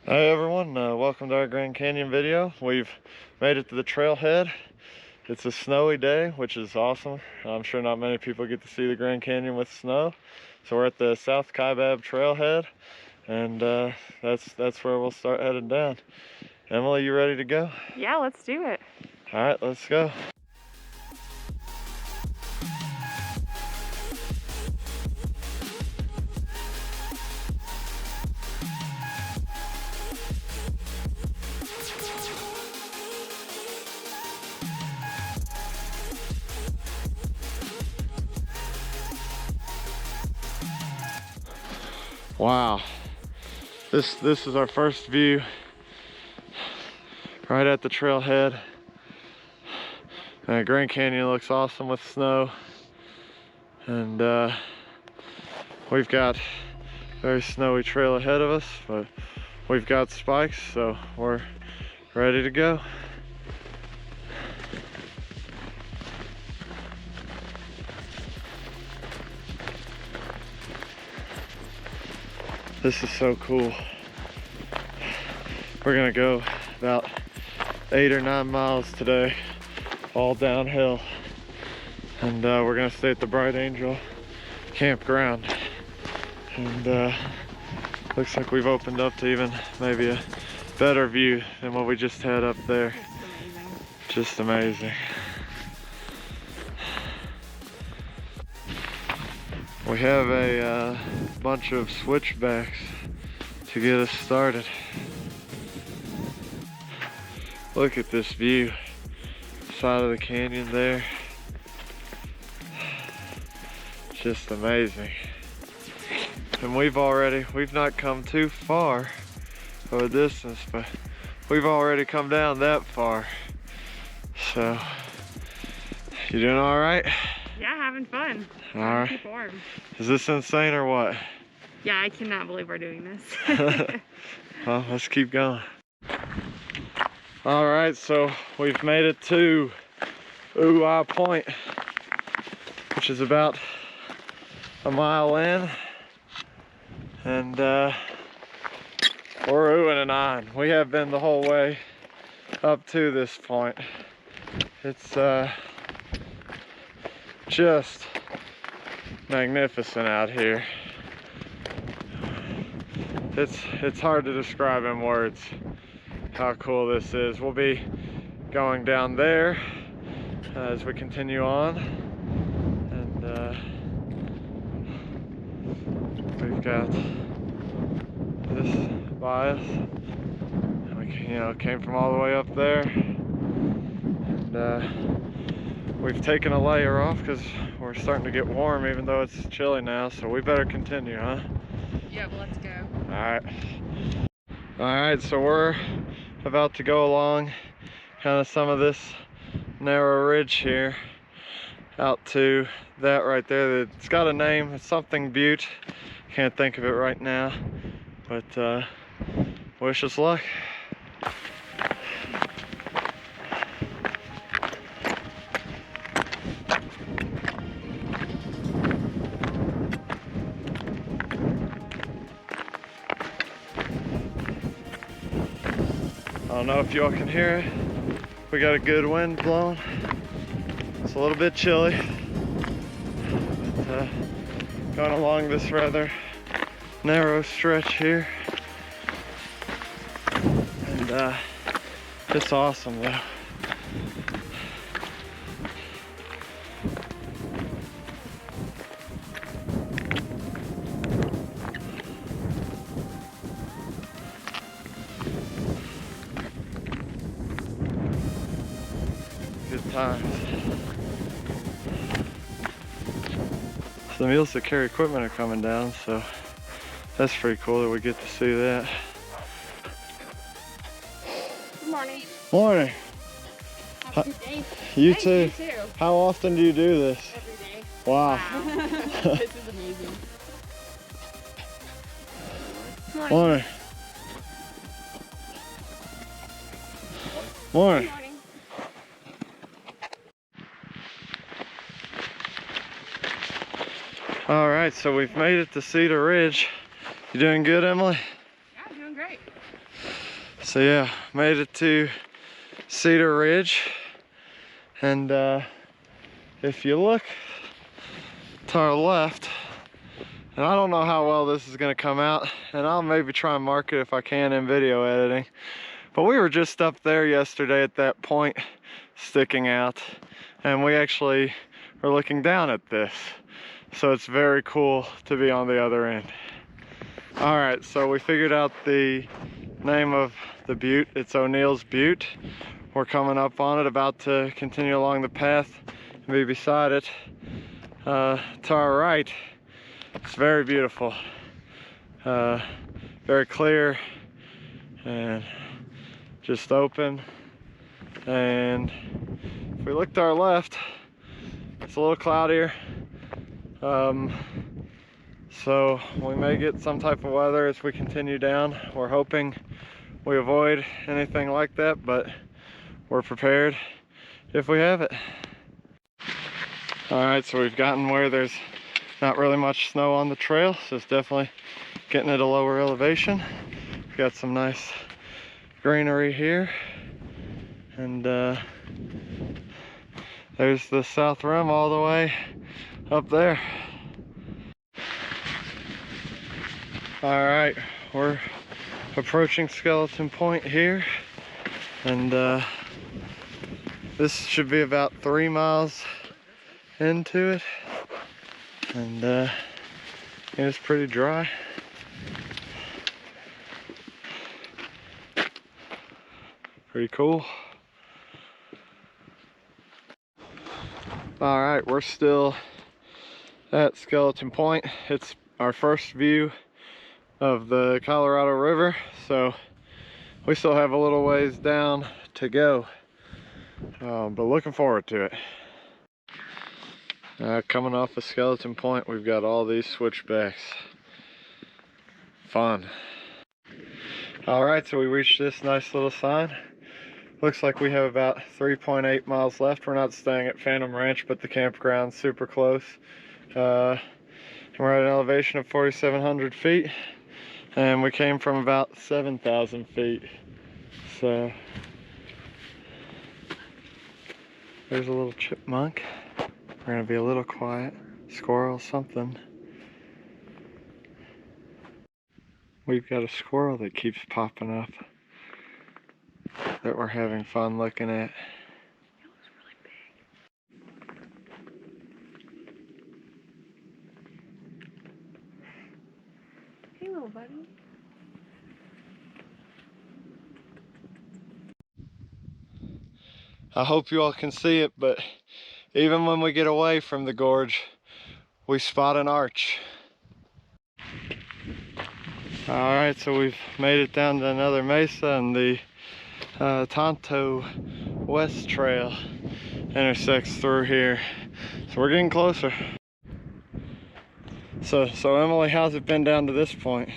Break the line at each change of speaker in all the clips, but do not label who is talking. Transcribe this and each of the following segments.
Hi everyone, welcome to our Grand Canyon video. We've made it to the trailhead. It's a snowy day, which is awesome. I'm sure not many people get to see the Grand Canyon with snow. So we're at the South Kaibab trailhead, and that's where we'll start heading down. Emily, you ready to go?
Yeah, let's do it.
All right, let's go. Wow, this is our first view right at the trailhead. And Grand Canyon looks awesome with snow, and we've got a very snowy trail ahead of us, but we've got spikes, so we're ready to go. This is so cool. We're gonna go about 8 or 9 miles today, all downhill. And we're gonna stay at the Bright Angel Campground. And looks like we've opened up to even maybe a better view than what we just had up there. Just amazing. We have a bunch of switchbacks to get us started. Look at this view, side of the canyon there. Just amazing. And we've not come too far of a distance, but we've already come down that far. So, you doing all right?
Yeah, having fun.
All right.
Keep warm.
Is this insane or what?
Yeah, I cannot believe we're doing this.
Well, let's keep going. All right, so we've made it to Point, which is about a mile in, and we're oohing and ahhing. We have been the whole way up to this point. It's just magnificent out here. It's hard to describe in words how cool this is. We'll be going down there as we continue on, and we've got this by us. And we came from all the way up there, and we've taken a layer off because we're starting to get warm, even though it's chilly now. So we better continue, huh?
Yeah, well, let's go.
All right, so we're about to go along kind of some of this narrow ridge here out to that right there. It's got a name. It's something Butte. Can't think of it right now, but wish us luck. I don't know if y'all can hear it. We got a good wind blowing. It's a little bit chilly. But, going along this rather narrow stretch here. And it's awesome though. Good times. So the mules that carry equipment are coming down, so that's pretty cool that we get to see that.
Good morning.
Morning.
Have a good day.
You
Thank
too.
You too.
How often do you do this?
Every day.
Wow.
This is amazing. Morning.
Morning. Morning.
Good morning.
All right, so we've made it to Cedar Ridge. You doing good, Emily?
Yeah, I'm doing great.
So yeah, made it to Cedar Ridge, and if you look to our left, and I don't know how well this is gonna come out, and I'll maybe try and mark it if I can in video editing, but we were just up there yesterday at that point sticking out, and we actually were looking down at this, so it's very cool to be on the other end. All right, so we figured out the name of the butte. It's O'Neill's Butte. We're coming up on it, about to continue along the path and be beside it. To our right, it's very beautiful, very clear and just open. And if we look to our left, it's a little cloudier, so we may get some type of weather as we continue down. We're hoping we avoid anything like that, but we're prepared if we have it. All right, so we've gotten where there's not really much snow on the trail, so it's definitely getting at a lower elevation. We've got some nice greenery here, and there's the south rim all the way up there. All right, we're approaching Skeleton Point here, and this should be about 3 miles into it, and it's pretty dry. Pretty cool. All right, we're still at Skeleton Point. It's our first view of the Colorado River, so we still have a little ways down to go, but looking forward to it. Coming off of Skeleton Point, we've got all these switchbacks. Fun. All right, so we reached this nice little sign. Looks like we have about 3.8 miles left. We're not staying at Phantom Ranch, but the campground's super close. We're at an elevation of 4,700 feet, and we came from about 7,000 feet. So there's a little chipmunk. We're gonna be a little quiet. Squirrel, something. We've got a squirrel that keeps popping up that we're having fun looking at.
It was really big. Hey, little buddy.
I hope you all can see it, but even when we get away from the gorge, we spot an arch. All right, so we've made it down to another mesa, and the Tonto West Trail intersects through here. So we're getting closer. So Emily, how's it been down to this point?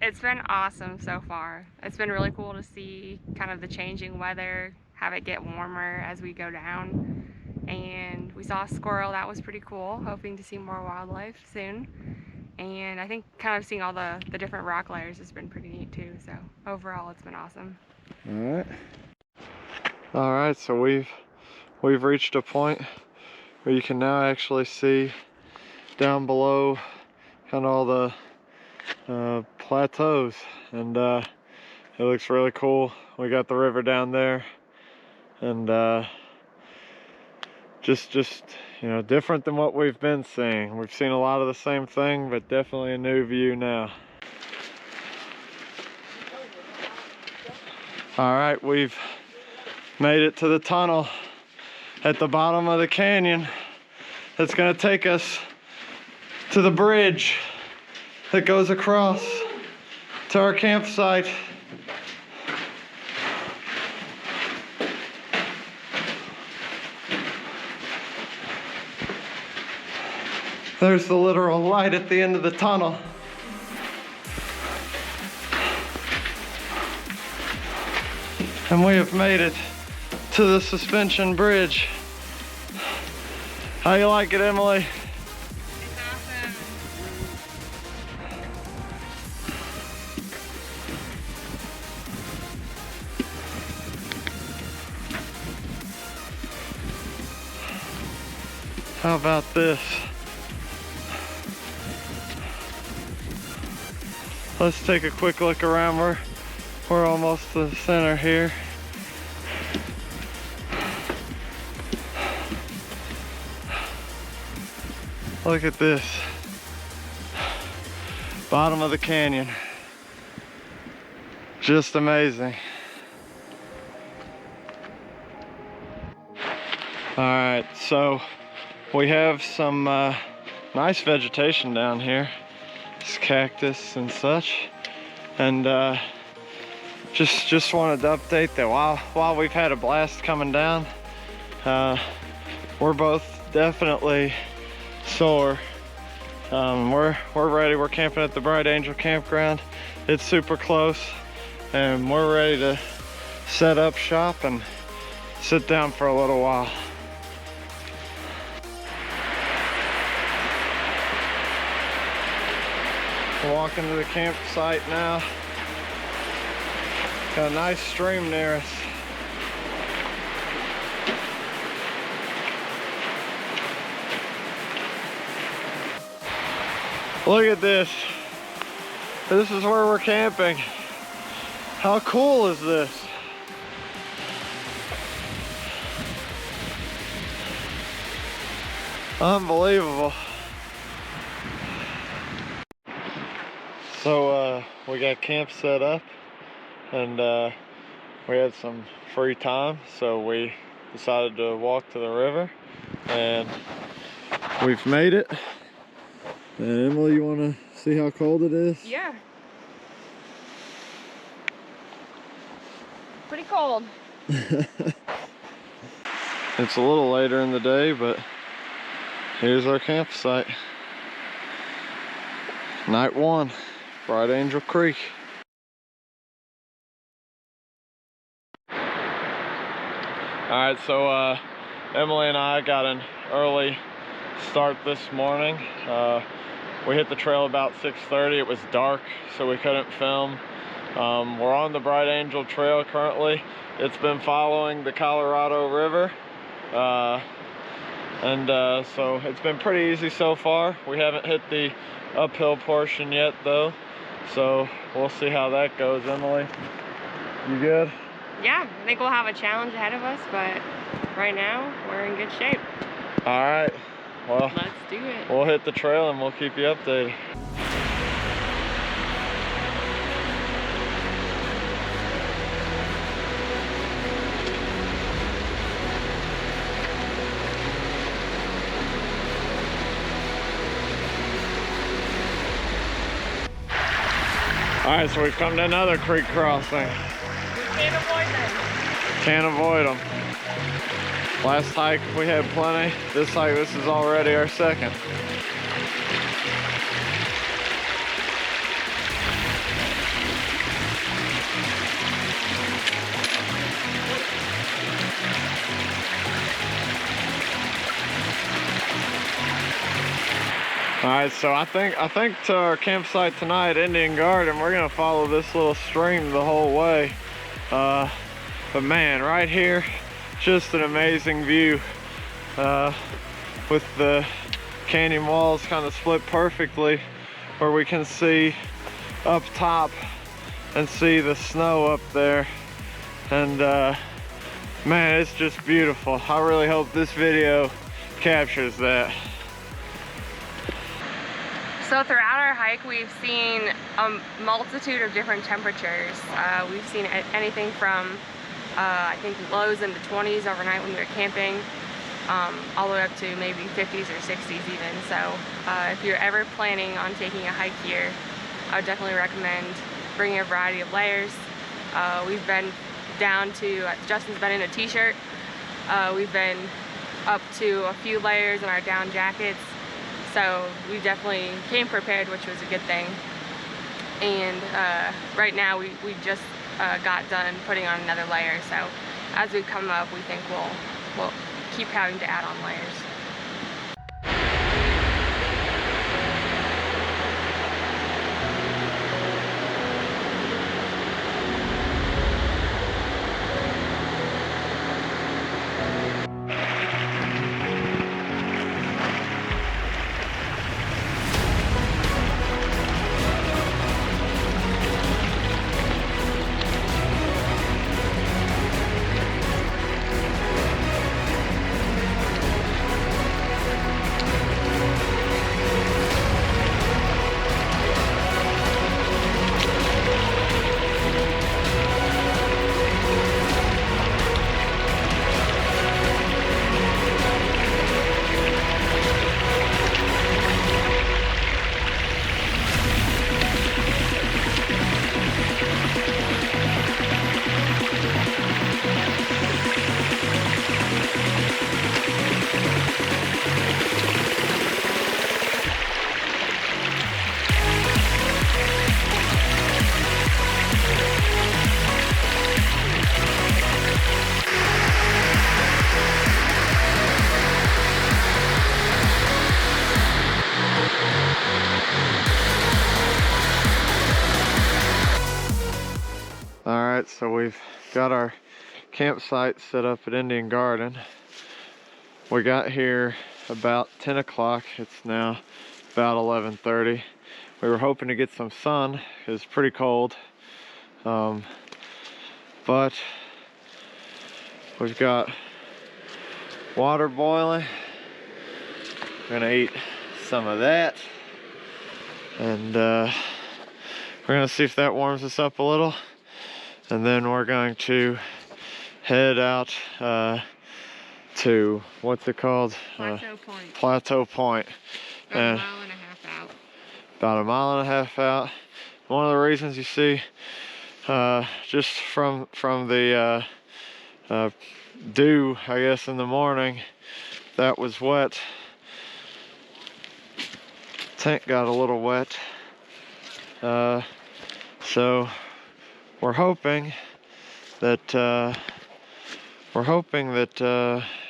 It's been awesome so far. It's been really cool to see kind of the changing weather, have it get warmer as we go down. And we saw a squirrel, that was pretty cool. Hoping to see more wildlife soon. And I think kind of seeing all the different rock layers has been pretty neat too. So overall, it's been awesome.
All right, so we've reached a point where you can now actually see down below kind of all the plateaus, and it looks really cool. We got the river down there, and just you know, different than what we've been seeing. We've seen a lot of the same thing, but definitely a new view now. All right, we've made it to the tunnel at the bottom of the canyon that's gonna take us to the bridge that goes across to our campsite. There's the literal light at the end of the tunnel. And we have made it to the suspension bridge. How you like it, Emily?
It's awesome.
How about this? Let's take a quick look around. We're almost to the center here. Look at this. Bottom of the canyon. Just amazing. All right, so we have some nice vegetation down here. It's cactus and such. And just wanted to update that while we've had a blast coming down, we're both definitely sore. We're ready. We're camping at the Bright Angel Campground. It's super close, and we're ready to set up shop and sit down for a little while. We're walking to the campsite now. Got a nice stream near us. Look at this. This is where we're camping. How cool is this? Unbelievable. So we got camp set up, and we had some free time, so we decided to walk to the river, and we've made it. And Emily, you want to see how cold it is?
Yeah. Pretty cold.
It's a little later in the day, but here's our campsite. Night 1, Bright Angel Creek. Alright, so Emily and I got an early start this morning. We hit the trail about 6:30. It was dark, so we couldn't film. We're on the Bright Angel Trail currently. It's been following the Colorado River. So it's been pretty easy so far. We haven't hit the uphill portion yet though. So we'll see how that goes. Emily, you good?
Yeah, I think we'll have a challenge ahead of us, but right now we're in good shape.
All right, well,
Let's do it.
We'll hit the trail and we'll keep you updated. All right, so we've come to another creek crossing.
We can't avoid them.
Can't avoid them. Last hike we had plenty. This hike, this is already our second. All right, so I think to our campsite tonight, Indian Garden, we're gonna follow this little stream the whole way. But man, right here, just an amazing view with the canyon walls kind of split perfectly, where we can see up top and see the snow up there. And man, it's just beautiful. I really hope this video captures that.
So throughout our hike, we've seen a multitude of different temperatures. We've seen anything from, I think, lows in the 20s overnight when we were camping, all the way up to maybe 50s or 60s even. So if you're ever planning on taking a hike here, I would definitely recommend bringing a variety of layers. We've been down to, Justin's been in a t-shirt. We've been up to a few layers in our down jackets. So we definitely came prepared, which was a good thing. And right now we just got done putting on another layer. So as we come up, we think we'll keep having to add on layers.
Alright, so we've got our campsite set up at Indian Garden. We got here about 10 o'clock. It's now about 11:30. We were hoping to get some sun. It's pretty cold. But we've got water boiling. We're gonna eat some of that. And we're gonna see if that warms us up a little. And then we're going to head out to, what's it called?
Plateau Point.
Plateau Point.
About a mile and a half out.
About a mile and a half out. One of the reasons you see, just from the dew, I guess, in the morning, that was wet. Tent got a little wet. So we're hoping that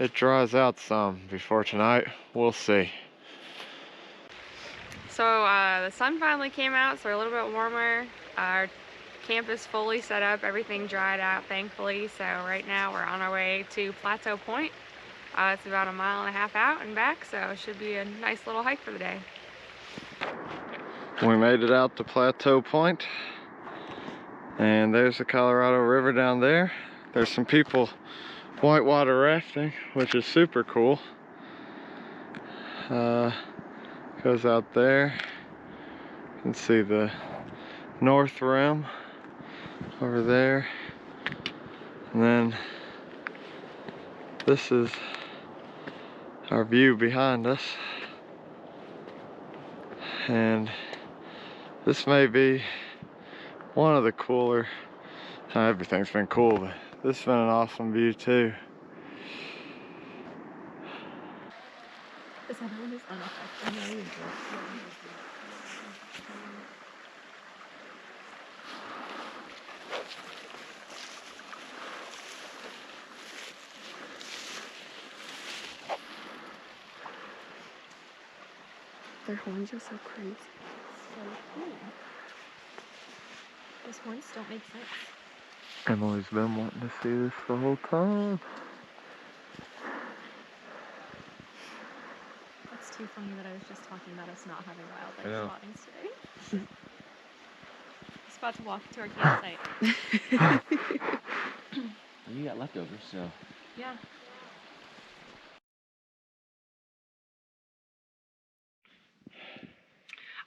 it dries out some before tonight. We'll see.
So the sun finally came out, so we're a little bit warmer. Our camp is fully set up. Everything dried out, thankfully. So right now we're on our way to Plateau Point. It's about a mile and a half out and back, so it should be a nice little hike for the day.
We made it out to Plateau Point, and there's the Colorado River down there. There's some people whitewater rafting, which is super cool. Goes out there. You can see the north rim over there, and then this is our view behind us. And this may be one of the cooler, everything's been cool, but this has been an awesome view too.
This other one is unaffected. Their horns are so crazy. So cool. Those horns don't make sense.
Emily's been wanting to see this the whole time.
That's too funny that I was just talking about us not having wildlife spottings today. Just about to walk to our campsite.
You got leftovers, so.
Yeah.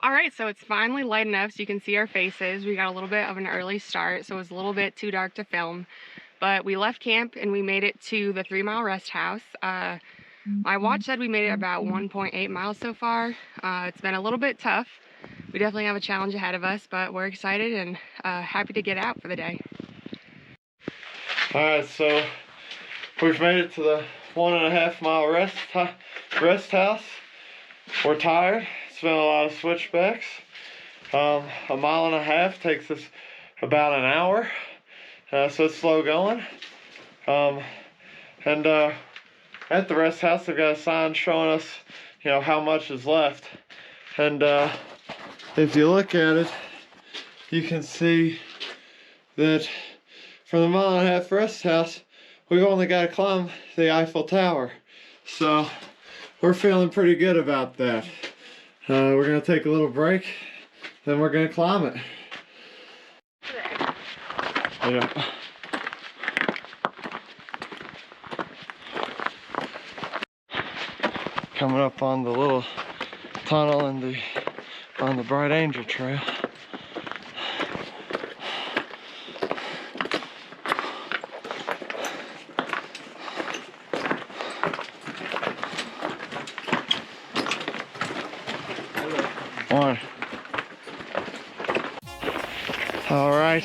All right, so it's finally light enough so you can see our faces. We got a little bit of an early start, so it was a little bit too dark to film. But we left camp and we made it to the 3-mile rest house. My watch said we made it about 1.8 miles so far. It's been a little bit tough. We definitely have a challenge ahead of us, but we're excited and happy to get out for the day.
All right, so we've made it to the 1.5 mile rest house. We're tired. It's been a lot of switchbacks. A mile and a half takes us about an hour, so it's slow going. And at the rest house, they've got a sign showing us, how much is left. And if you look at it, you can see that from the 1.5 mile rest house, we've only got to climb the Eiffel Tower. So we're feeling pretty good about that. We're gonna take a little break, then we're gonna climb it. Yeah. Coming up on the little tunnel on the Bright Angel Trail. All right,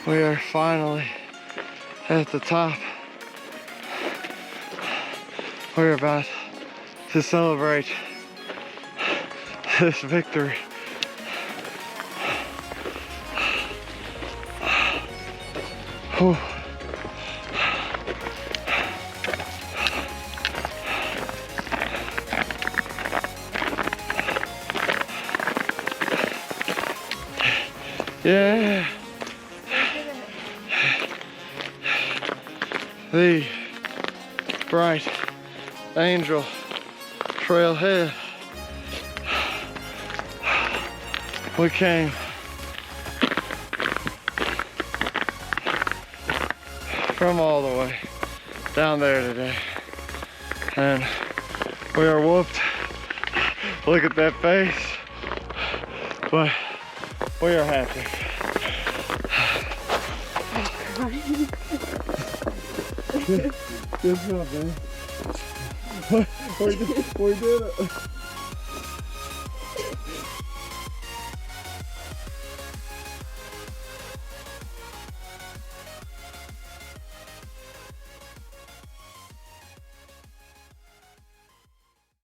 we are finally at the top. We're about to celebrate this victory. Whew. Yeah. the Bright Angel Trailhead. We came from all the way down there today, and we are whooped. Look at that face, but we are happy. Good job, man. We did it.